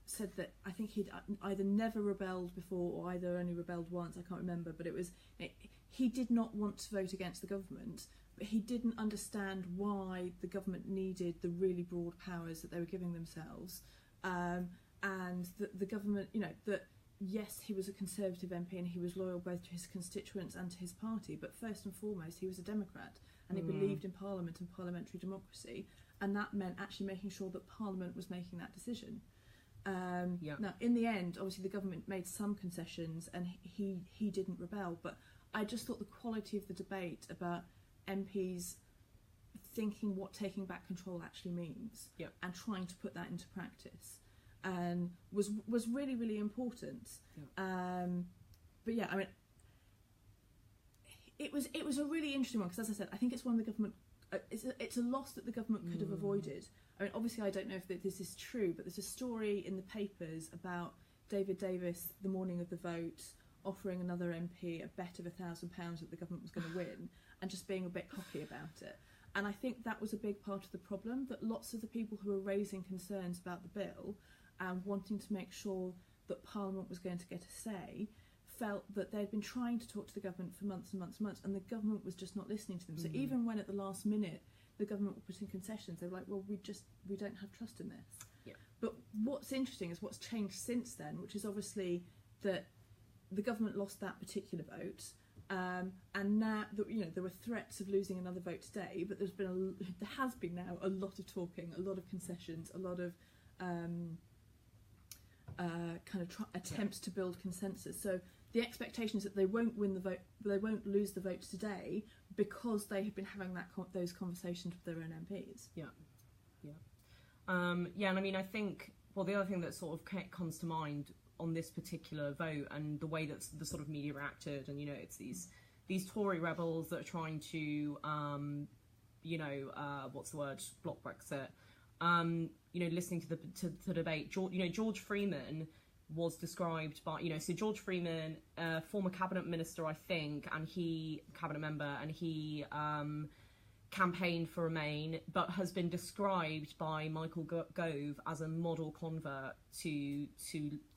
said that I think he'd either never rebelled before or either only rebelled once, I can't remember, but he did not want to vote against the government, but he didn't understand why the government needed the really broad powers that they were giving themselves, and that the government, that yes, he was a Conservative MP and he was loyal both to his constituents and to his party, but first and foremost he was a Democrat, and he believed in Parliament and parliamentary democracy, and that meant actually making sure that Parliament was making that decision. Now, in the end, obviously the government made some concessions and he didn't rebel, but I just thought the quality of the debate about MPs thinking what taking back control actually means and trying to put that into practice was really, really important. But yeah, I mean, it was a really interesting one, because as I said, I think it's one the government it's a loss that the government could have avoided. I mean, obviously I don't know if this is true, but there's a story in the papers about David Davis the morning of the vote offering another MP a bet of £1,000 that the government was going to win, and just being a bit cocky about it. And I think that was a big part of the problem, that lots of the people who were raising concerns about the bill and wanting to make sure that Parliament was going to get a say felt that they'd been trying to talk to the government for months and months and months, and the government was just not listening to them. So even when at the last minute the government were putting concessions, they were like, well, we don't have trust in this. But what's interesting is what's changed since then, which is obviously that the government lost that particular vote, and now there were threats of losing another vote today, but there has been now a lot of talking, a lot of concessions, a lot of attempts to build consensus. So the expectation is that they won't win the vote, they won't lose the vote today, because they have been having those conversations with their own MPs. And I mean, I think, well, the other thing that sort of comes to mind on this particular vote and the way that the sort of media reacted, and it's these Tory rebels that are trying to block Brexit. Listening to the debate, George Freeman was described by, so George Freeman, former cabinet minister, I think, and cabinet member, and he campaigned for Remain, but has been described by Michael Gove as a model convert to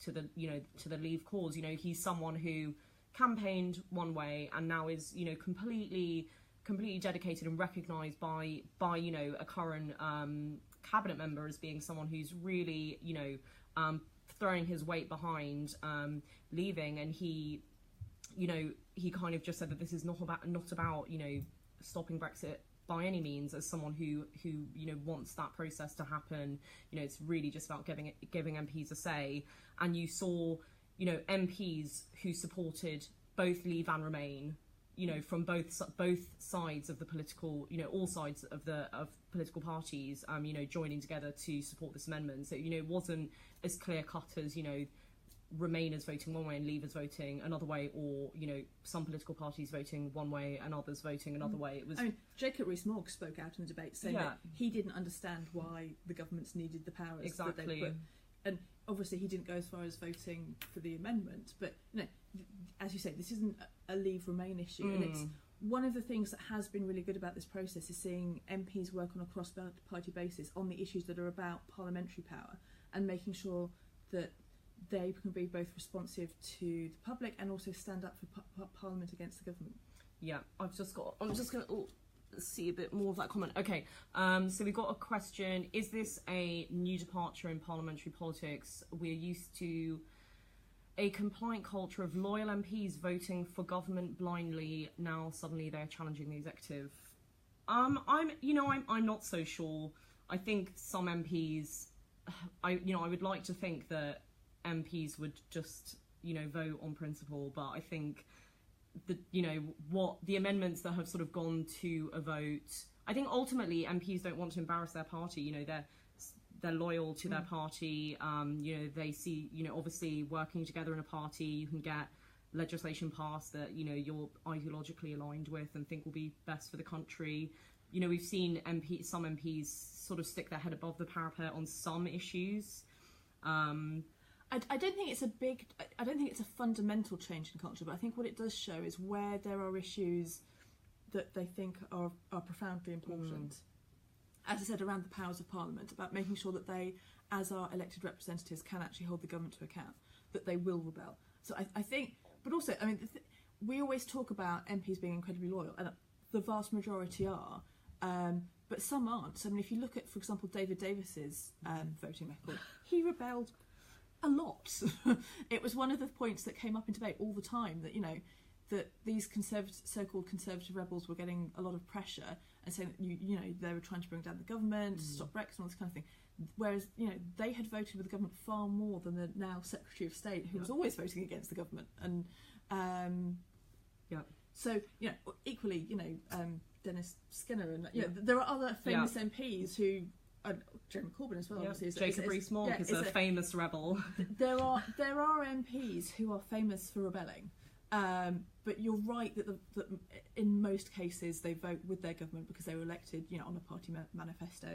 the Leave cause. He's someone who campaigned one way and now is completely dedicated and recognised by a current cabinet member as being someone who's really throwing his weight behind leaving, and he kind of just said that this is not about stopping Brexit by any means, as someone who wants that process to happen. It's really just about giving MPs a say. And you saw MPs who supported both Leave and Remain, from both sides of the political, all sides of political parties, joining together to support this amendment. So, it wasn't as clear cut as, Remainers voting one way and Leavers voting another way, or, some political parties voting one way and others voting another way. It was. I mean, Jacob Rees-Mogg spoke out in the debate saying that he didn't understand why the governments needed the powers that they put. And obviously he didn't go as far as voting for the amendment, but as you say, this isn't a Leave Remain issue, and it's one of the things that has been really good about this process is seeing MPs work on a cross-party basis on the issues that are about parliamentary power, and making sure that they can be both responsive to the public and also stand up for Parliament against the government. Yeah, I'm just going to see a bit more of that comment. Okay, so we've got a question. Is this a new departure in parliamentary politics? We're used to a compliant culture of loyal MPs voting for government blindly. Now suddenly they're challenging the executive. I'm not so sure. I think some MPs, I would like to think that MPs would just, vote on principle, but I think what the amendments that have sort of gone to a vote, I think ultimately MPs don't want to embarrass their party. They're loyal to their party. They see, obviously working together in a party, you can get legislation passed that, you're ideologically aligned with and think will be best for the country. We've seen some MPs sort of stick their head above the parapet on some issues. I don't think it's a fundamental change in culture, but I think what it does show is where there are issues that they think are profoundly important. As I said, around the powers of Parliament, about making sure that they, as our elected representatives, can actually hold the government to account, that they will rebel. So I think, but also, we always talk about MPs being incredibly loyal, and the vast majority are, but some aren't. So, if you look at, for example, David Davis's voting record, he rebelled a lot. It was one of the points that came up in debate all the time, that that these so-called conservative rebels were getting a lot of pressure and saying that they were trying to bring down the government, stop Brexit, and all this kind of thing. Whereas they had voted with the government far more than the now Secretary of State, who was always voting against the government. And so equally, Dennis Skinner, and there are other famous MPs who. Jeremy Corbyn as well, obviously. Jacob Rees-Mogg is a famous rebel. There are MPs who are famous for rebelling, but you're right that in most cases they vote with their government because they were elected, on a party manifesto,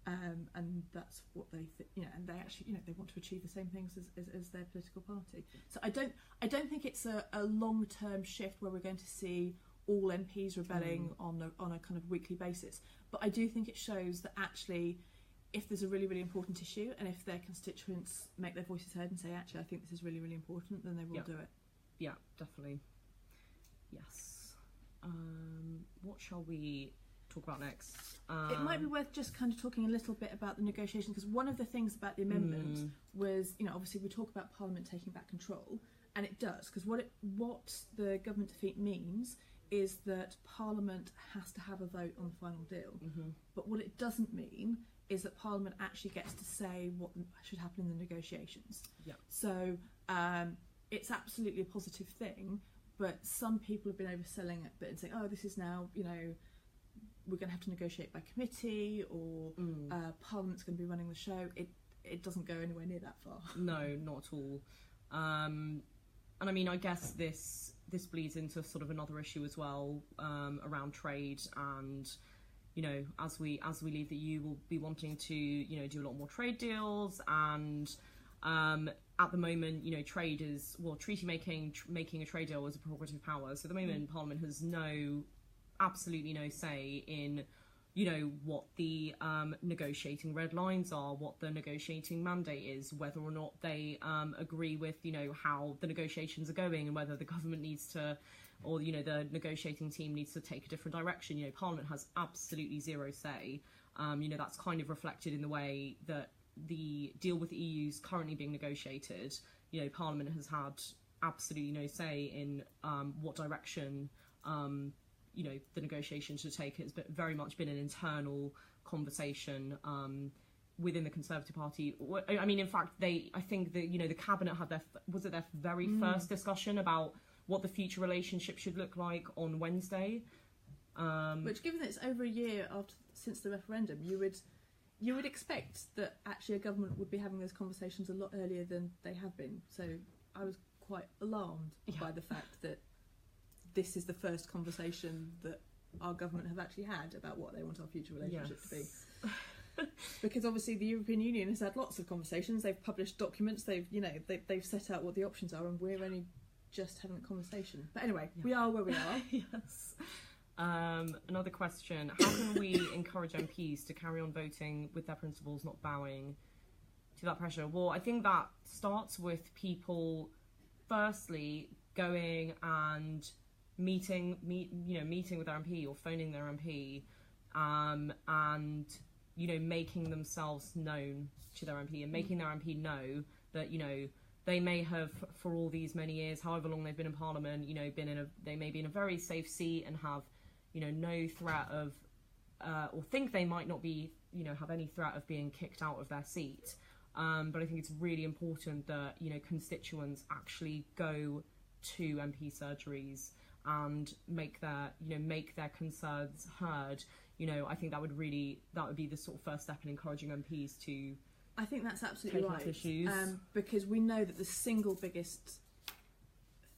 and that's what they, and they actually, they want to achieve the same things as their political party. So I don't think it's a long-term shift where we're going to see all MPs rebelling on a kind of weekly basis. But I do think it shows that actually, if there's a really, really important issue, and if their constituents make their voices heard and say, actually, I think this is really, really important, then they will do it. Yeah, definitely. Yes. What shall we talk about next? It might be worth just kind of talking a little bit about the negotiations, because one of the things about the amendment was, obviously we talk about Parliament taking back control, and it does, because what the government defeat means is that Parliament has to have a vote on the final deal. But what it doesn't mean is that Parliament actually gets to say what should happen in the negotiations. So it's absolutely a positive thing, but some people have been overselling it and saying, oh, this is now, we're going to have to negotiate by committee, or Parliament's going to be running the show. It doesn't go anywhere near that far. No, not at all. And I guess this bleeds into sort of another issue as well, around trade, and as we leave the EU, we'll be wanting to do a lot more trade deals, and at the moment trade is, treaty making a trade deal is a prerogative power. So at the moment Parliament has absolutely no say in what the negotiating red lines are, what the negotiating mandate is, whether or not they agree with how the negotiations are going, and whether the government needs to, or the negotiating team needs to take a different direction. Parliament has absolutely zero say. That's kind of reflected in the way that the deal with the EU is currently being negotiated. Parliament has had absolutely no say in what direction the negotiations should take. It's very much been an internal conversation within the Conservative Party. In fact, I think the cabinet had their very first discussion about what the future relationship should look like on Wednesday. Which, given that it's over a year since the referendum, you would expect that actually a government would be having those conversations a lot earlier than they have been. So I was quite alarmed by the fact that this is the first conversation that our government have actually had about what they want our future relationship to be. Because obviously the European Union has had lots of conversations. They've published documents. They've set out what the options are, and we're only just having a conversation. But anyway, we are where we are. Yes. Another question: how can we encourage MPs to carry on voting with their principles, not bowing to that pressure? Well, I think that starts with people firstly going and meeting with their MP or phoning their MP, and making themselves known to their MP and making their MP know that they may have, for all these many years, however long they've been in Parliament, they may be in a very safe seat and have no threat of or think they might not be have any threat of being kicked out of their seat. But I think it's really important that constituents actually go to MP surgeries and make their concerns heard. I think that would be the sort of first step in encouraging MPs to. I think that's absolutely right. Issues. Because we know that the single biggest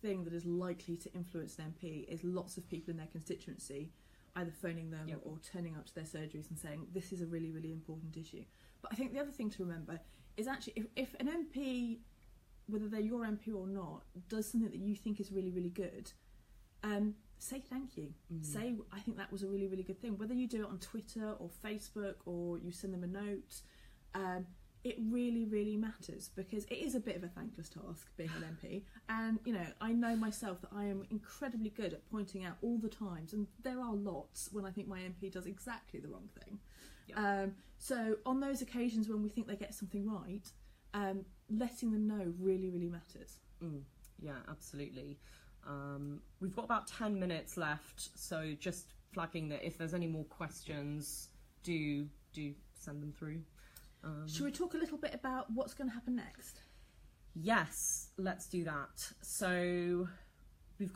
thing that is likely to influence an MP is lots of people in their constituency either phoning them or turning up to their surgeries and saying this is a really, really important issue. But I think the other thing to remember is actually if an MP, whether they're your MP or not, does something that you think is really, really good, say thank you. Say, I think that was a really, really good thing. Whether you do it on Twitter or Facebook or you send them a note, it really, really matters, because it is a bit of a thankless task being an MP. And, I know myself that I am incredibly good at pointing out all the times, and there are lots when I think my MP does exactly the wrong thing. Yeah. So on those occasions when we think they get something right, letting them know really, really matters. Yeah, absolutely. We've got about 10 minutes left, so just flagging that if there's any more questions, do send them through. Should we talk a little bit about what's going to happen next? Yes, let's do that. So we've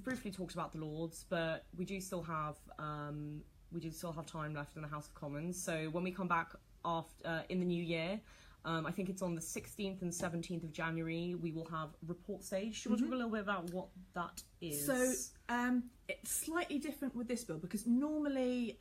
briefly talked about the Lords, but we do still have time left in the House of Commons. So when we come back in the new year, I think it's on the 16th and 17th of January, we will have report stage. Should we talk a little bit about what that is? So it's slightly different with this bill, because normally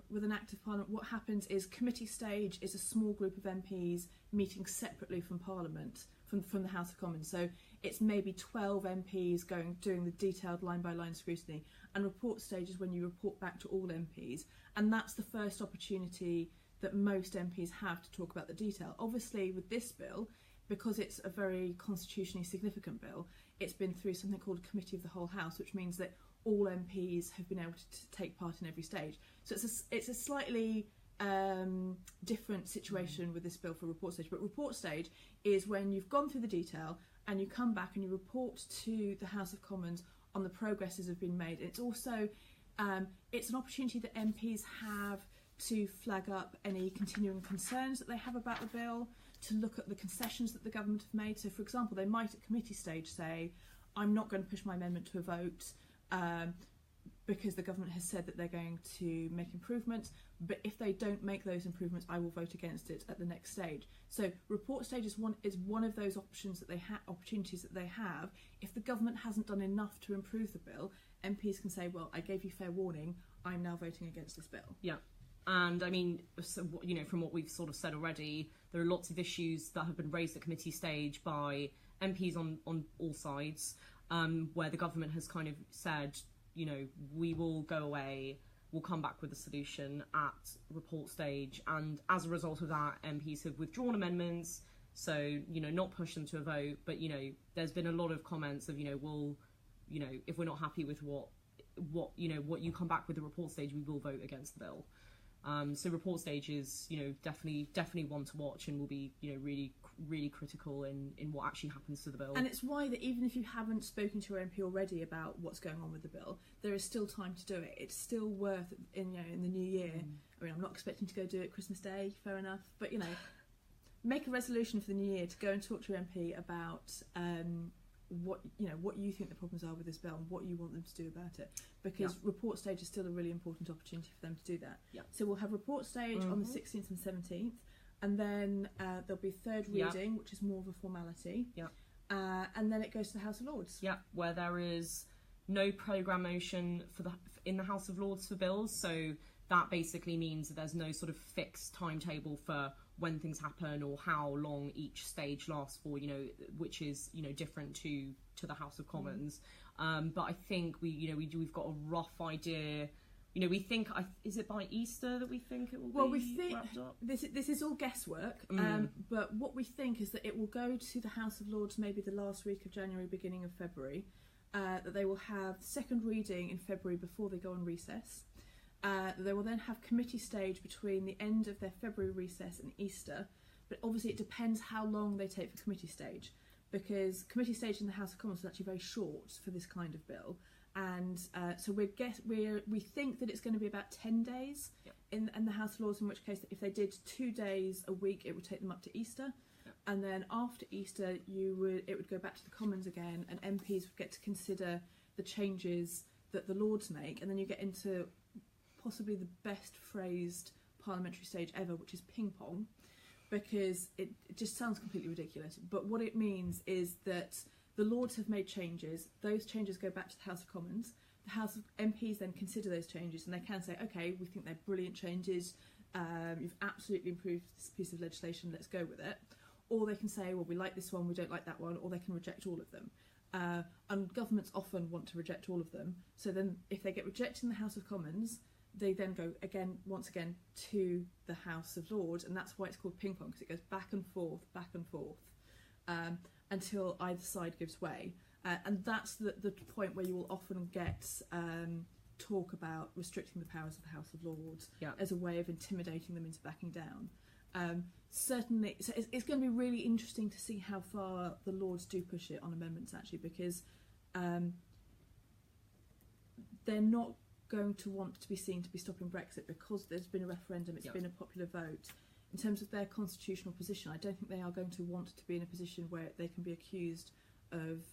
with an Act of Parliament, what happens is committee stage is a small group of MPs meeting separately from Parliament, from the House of Commons. So it's maybe 12 MPs doing the detailed line-by-line scrutiny, and report stage is when you report back to all MPs, and that's the first opportunity that most MPs have to talk about the detail. Obviously, with this bill, because it's a very constitutionally significant bill, it's been through something called a Committee of the Whole House, which means that all MPs have been able to take part in every stage. So it's a slightly different situation with this bill for report stage. But report stage is when you've gone through the detail and you come back and you report to the House of Commons on the progresses that have been made. It's also it's an opportunity that MPs have to flag up any continuing concerns that they have about the bill, to look at the concessions that the government have made. So, for example, they might at committee stage say, I'm not going to push my amendment to a vote because the government has said that they're going to make improvements, but if they don't make those improvements, I will vote against it at the next stage. So report stage is one of those opportunities that they have. If the government hasn't done enough to improve the bill, MPs can say, well, I gave you fair warning, I'm now voting against this bill. Yeah. And I mean, so, from what we've sort of said already, there are lots of issues that have been raised at committee stage by MPs on all sides, where the government has kind of said, we will go away, we'll come back with a solution at report stage. And as a result of that, MPs have withdrawn amendments, so, not push them to a vote. But, there's been a lot of comments of, if we're not happy with what you come back with the report stage, we will vote against the bill. So report stage is, definitely one to watch, and will be, really, really critical in what actually happens to the bill. And it's why that even if you haven't spoken to your MP already about what's going on with the bill, there is still time to do it. It's still worth in the new year. I mean, I'm not expecting to go do it Christmas Day, fair enough, but make a resolution for the new year to go and talk to your MP about what you think the problems are with this bill and what you want them to do about it, because report stage is still a really important opportunity for them to do that. So we'll have report stage on the 16th and 17th, and then there'll be third reading, which is more of a formality, and then it goes to the House of Lords, where there is no programme motion in the House of Lords for bills. So that basically means that there's no sort of fixed timetable for when things happen or how long each stage lasts for, which is, different to to the House of Commons. But I think we've got a rough idea. We think, is it by Easter that we think it will be wrapped up? This is all guesswork, but what we think is that it will go to the House of Lords maybe the last week of January, beginning of February, that they will have second reading in February before they go on recess. They will then have committee stage between the end of their February recess and Easter, but obviously it depends how long they take for committee stage, because committee stage in the House of Commons is actually very short for this kind of bill. And so we think that it's going to be about 10 days in the House of Lords, in which case if they did 2 days a week, it would take them up to Easter. And then after Easter, it would go back to the Commons again, and MPs would get to consider the changes that the Lords make. And then you get into possibly the best phrased parliamentary stage ever, which is ping pong, because it just sounds completely ridiculous. But what it means is that the Lords have made changes, those changes go back to the House of Commons, the House of MPs then consider those changes, and they can say, okay, we think they're brilliant changes, you've absolutely improved this piece of legislation, let's go with it. Or they can say, well, we like this one, we don't like that one, or they can reject all of them. And governments often want to reject all of them, so then if they get rejected in the House of Commons, they then go once again to the House of Lords, and that's why it's called ping pong, because it goes back and forth, until either side gives way. And that's the point where you will often get talk about restricting the powers of the House of Lords as a way of intimidating them into backing down. Certainly, so it's going to be really interesting to see how far the Lords do push it on amendments, actually, because they're not going to want to be seen to be stopping Brexit, because there's been a referendum, it's been a popular vote. In terms of their constitutional position, I don't think they are going to want to be in a position where they can be accused of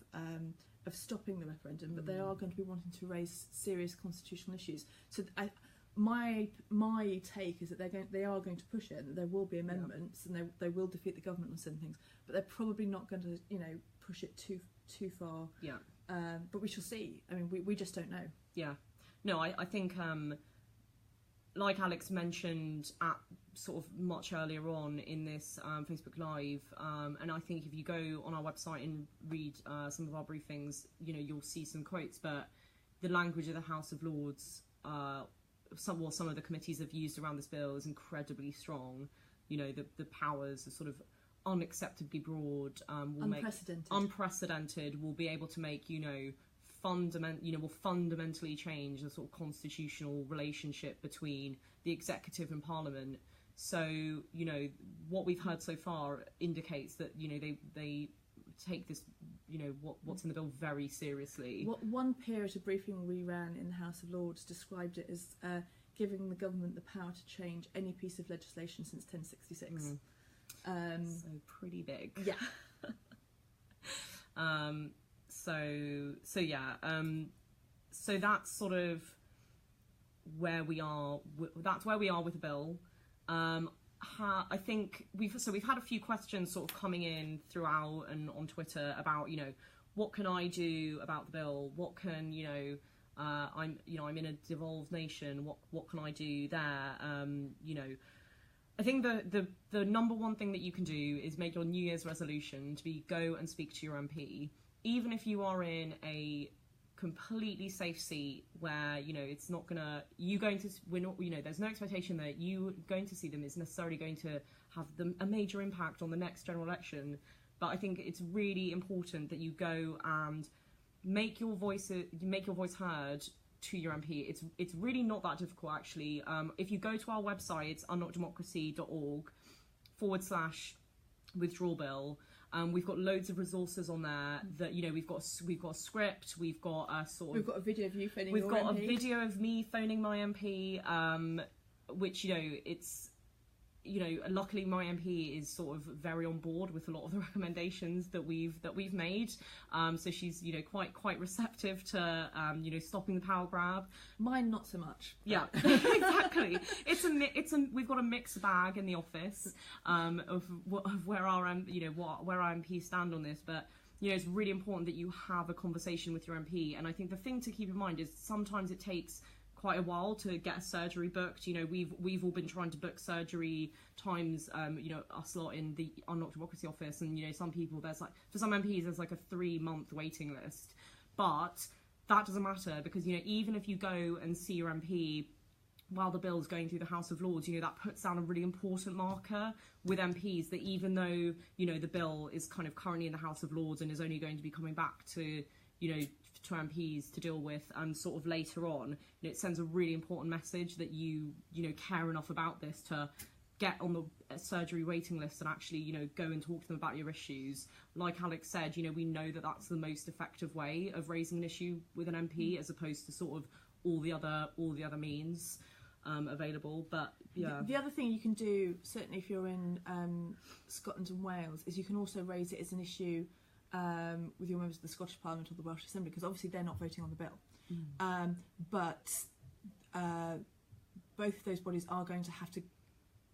stopping the referendum, but they are going to be wanting to raise serious constitutional issues. So my take is that they are going to push it, and there will be amendments, and they will defeat the government on certain things, but they're probably not going to push it too far. But we shall see. I mean, we just don't know. No, I think like Alex mentioned at sort of much earlier on in this Facebook Live, and I think if you go on our website and read some of our briefings, you'll see some quotes, but the language of the House of Lords, some of the committees have used around this bill is incredibly strong. The powers are sort of unacceptably broad, unprecedented, will be able to make, will fundamentally change the sort of constitutional relationship between the executive and Parliament. So, what we've heard so far indicates that, they take this, what's in the bill very seriously. What one peer at a briefing we ran in the House of Lords described it as giving the government the power to change any piece of legislation since 1066. So pretty big. Yeah. So that's sort of where we are. That's where we are with the bill. I think we've had a few questions sort of coming in throughout and on Twitter about what can I do about the bill? What can I'm in a devolved nation. What can I do there? I think the number one thing that you can do is make your New Year's resolution to be go and speak to your MP, even if you are in a completely safe seat where it's not gonna there's no expectation that you going to see them is necessarily going to have a major impact on the next general election. But I think it's really important that you go and make your voice heard to your MP. It's really not that difficult, actually. If you go to our website, it's unlockdemocracy.org/withdrawal bill. We've got loads of resources on there that we've got a script, we've got a a video of you phoning your MP. We've got a video of me phoning my MP, which it's luckily my MP is sort of very on board with a lot of the recommendations that we've made. So she's quite receptive to stopping the power grab. Mine not so much. Yeah, exactly. We've got a mixed bag in the office of where our where our MPs stand on this, but it's really important that you have a conversation with your MP. And I think the thing to keep in mind is sometimes it takes quite a while to get a surgery booked. You know, we've all been trying to book surgery times. You know, us lot in the Unlocked Democracy office, and you know, some people, there's like, for some MPs there's like a 3-month waiting list, but that doesn't matter, because you know, even if you go and see your MP while the bill is going through the House of Lords, you know, that puts down a really important marker with MPs, that even though, you know, the bill is kind of currently in the House of Lords and is only going to be coming back to, you know, to MPs to deal with sort of later on, you know, it sends a really important message that you know, care enough about this to get on the surgery waiting list and actually, you know, go and talk to them about your issues. Like Alex said, you know, we know that that's the most effective way of raising an issue with an MP, as opposed to sort of all the other means available. But yeah, the other thing you can do, certainly if you're in Scotland and Wales, is you can also raise it as an issue with your members of the Scottish Parliament or the Welsh Assembly, because obviously they're not voting on the bill. But both of those bodies are going to have to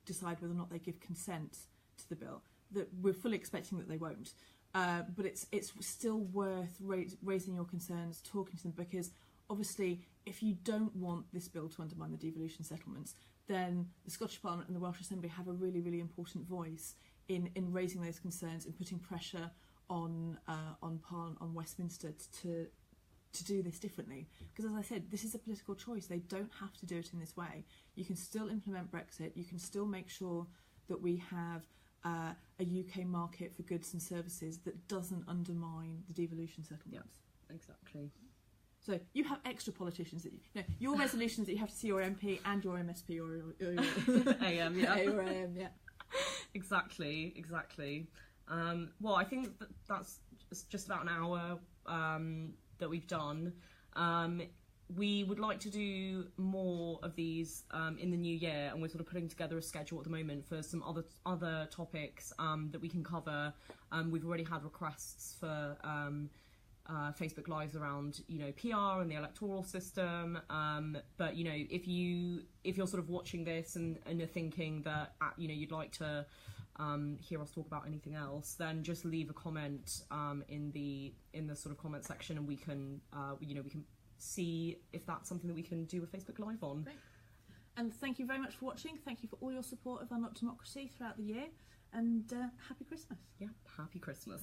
decide whether or not they give consent to the bill. That we're fully expecting that they won't. But it's still worth raising your concerns, talking to them, because obviously if you don't want this bill to undermine the devolution settlements, then the Scottish Parliament and the Welsh Assembly have a really, really important voice in raising those concerns and putting pressure on Westminster to do this differently. Because as I said, this is a political choice. They don't have to do it in this way. You can still implement Brexit. You can still make sure that we have a UK market for goods and services that doesn't undermine the devolution settlements. Yeah, exactly. So you have extra politicians that your resolutions that you have to see your MP and your MSP or your AM, yeah. A or AM, yeah. Exactly. Well, I think that's just about an hour that we've done. We would like to do more of these in the new year, and we're sort of putting together a schedule at the moment for some other topics that we can cover. We've already had requests for Facebook Lives around, you know, PR and the electoral system. But you know, if you're sort of watching this and you're thinking that you know, you'd like to hear us talk about anything else, then just leave a comment in the sort of comment section, and we can you know, we can see if that's something that we can do a Facebook Live on. Great. And thank you very much for watching. Thank you for all your support of Unlocked Democracy throughout the year, and happy Christmas. Yeah, happy Christmas.